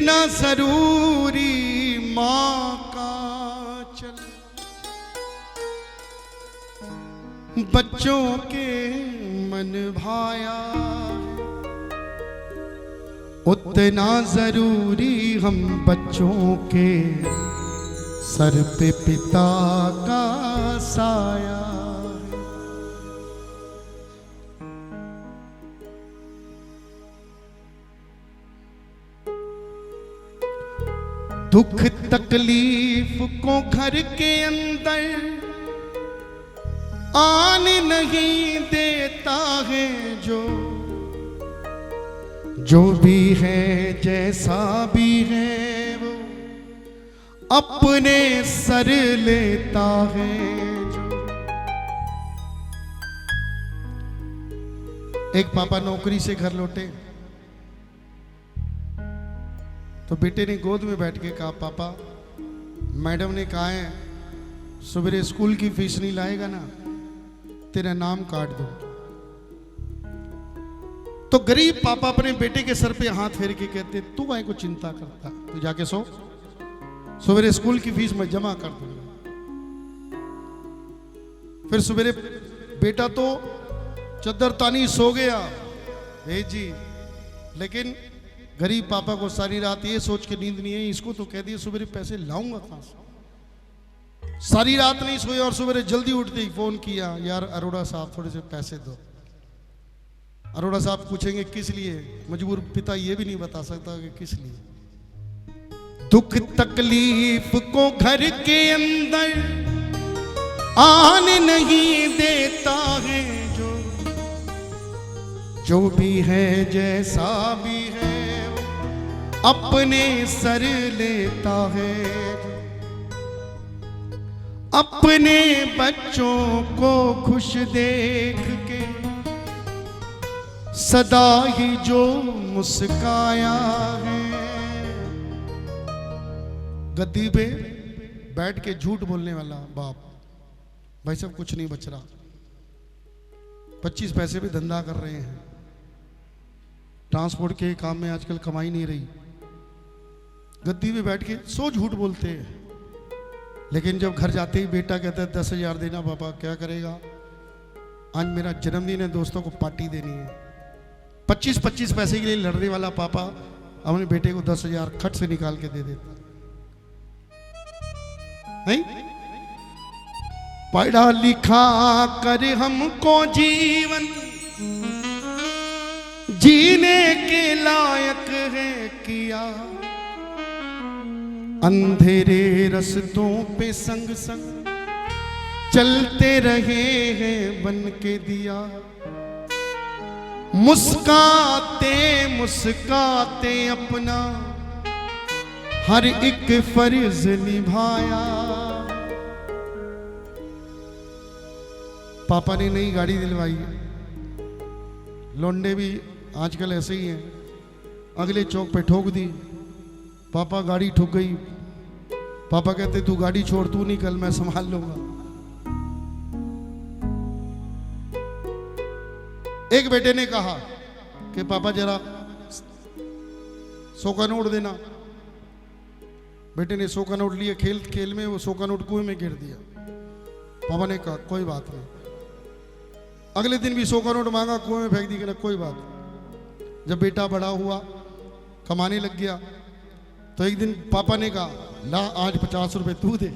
कितना जरूरी माँ का चल बच्चों के मन भाया, उतना जरूरी हम बच्चों के सर पे पिता का साया। दुख तकलीफ को घर के अंदर आने नहीं देता है जो भी है जैसा भी है वो अपने सर लेता है जो। एक पापा नौकरी से घर लौटे तो बेटे ने गोद में बैठ के कहा, पापा मैडम ने कहा है सवेरे स्कूल की फीस नहीं लाएगा ना तेरा नाम काट दो। तो गरीब पापा अपने बेटे के सर पे हाथ फेर के कहते, तू भाई को चिंता करता, तू जाके सो, सवेरे स्कूल की फीस मैं जमा कर दूंगा। फिर सवेरे बेटा तो चद्दर तानी सो गया जी, लेकिन गरीब पापा को सारी रात ये सोच के नींद नहीं है, इसको तो कह दिया सवेरे पैसे लाऊंगा कहां से। सारी रात नहीं सोए और सवेरे जल्दी उठते ही फोन किया, यार अरोड़ा साहब थोड़े से पैसे दो। अरोड़ा साहब पूछेंगे किस लिए, मजबूर पिता ये भी नहीं बता सकता कि किस लिए। दुख तकलीफ को घर के अंदर आने नहीं देता है जो भी है जैसा भी है अपने सर लेता है। अपने बच्चों को खुश देख के सदा ही जो मुस्काया है। गद्दी पे बैठ के झूठ बोलने वाला बाप, भाई साहब कुछ नहीं बच रहा, 25 पैसे भी धंधा कर रहे हैं, ट्रांसपोर्ट के काम में आजकल कमाई नहीं रही। गद्दी पे बैठ के सो झूठ बोलते हैं, लेकिन जब घर जाते ही बेटा कहता है 10,000 देना पापा, क्या करेगा, आज मेरा जन्मदिन है, दोस्तों को पार्टी देनी है। 25-25 पैसे के लिए लड़ने वाला पापा अपने बेटे को 10,000 खट से निकाल के दे देता नहीं। पढ़ा लिखा कर हमको जीवन जीने के लायक है किया, अंधेरे रस्तों पे संग संग चलते रहे हैं बन के दिया। मुस्काते मुस्काते अपना हर एक फर्ज निभाया। पापा ने नई गाड़ी दिलवाई, लौंडे भी आजकल ऐसे ही हैं, अगले चौक पे ठोक दी, पापा गाड़ी ठुक गई, पापा कहते तू गाड़ी छोड़, तू नहीं, कल मैं संभाल लूंगा। एक बेटे ने कहा कि पापा जरा 100 का नोट देना। बेटे ने 100 का नोट लिए, खेल खेल में वो 100 का नोट कुएं में गिर दिया। पापा ने कहा कोई बात नहीं। अगले दिन भी 100 का नोट मांगा, कुएं में फेंक दी, कहना कोई बात नहीं। जब बेटा बड़ा हुआ, कमाने लग गया, तो एक दिन पापा ने कहा ला आज 50 रुपए तू दे।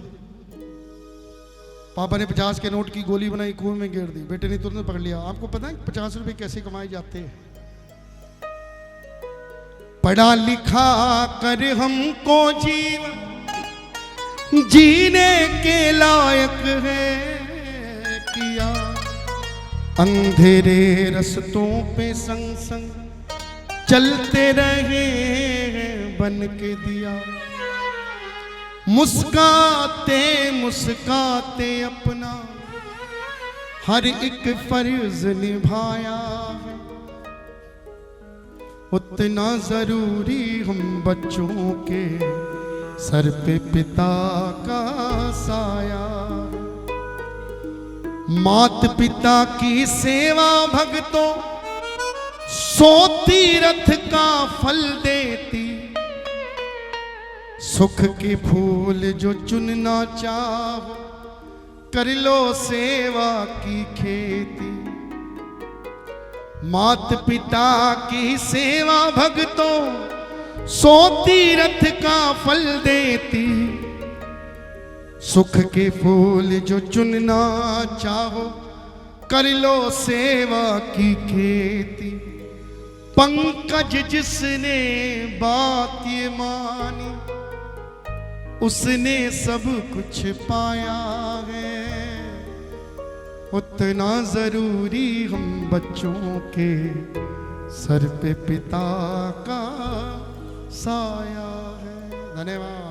पापा ने 50 के नोट की गोली बनाई, कुएं में गिर दी। बेटे ने तुरंत पकड़ लिया। आपको पता है 50 रुपए कैसे कमाए जाते हैं? पढ़ा लिखा कर हमको जीवन जीने के लायक है किया, अंधेरे रस्तों पे संग संग चलते रहे बन के दिया। मुस्काते मुस्काते अपना हर एक फर्ज निभाया है, उतना जरूरी हम बच्चों के सर पे पिता का साया। मात पिता की सेवा भक्तों सो तीरथ का फल देती, सुख के फूल जो चुनना चाहो, कर लो सेवा की खेती। मात पिता की सेवा भक्तों, सो तीरथ का फल देती। सुख के फूल जो चुनना चाहो, कर लो सेवा की खेती। पंकज जिसने बात ये मानी, उसने सब कुछ पाया है। उतना जरूरी हम बच्चों के सर पे पिता का साया है। धन्यवाद।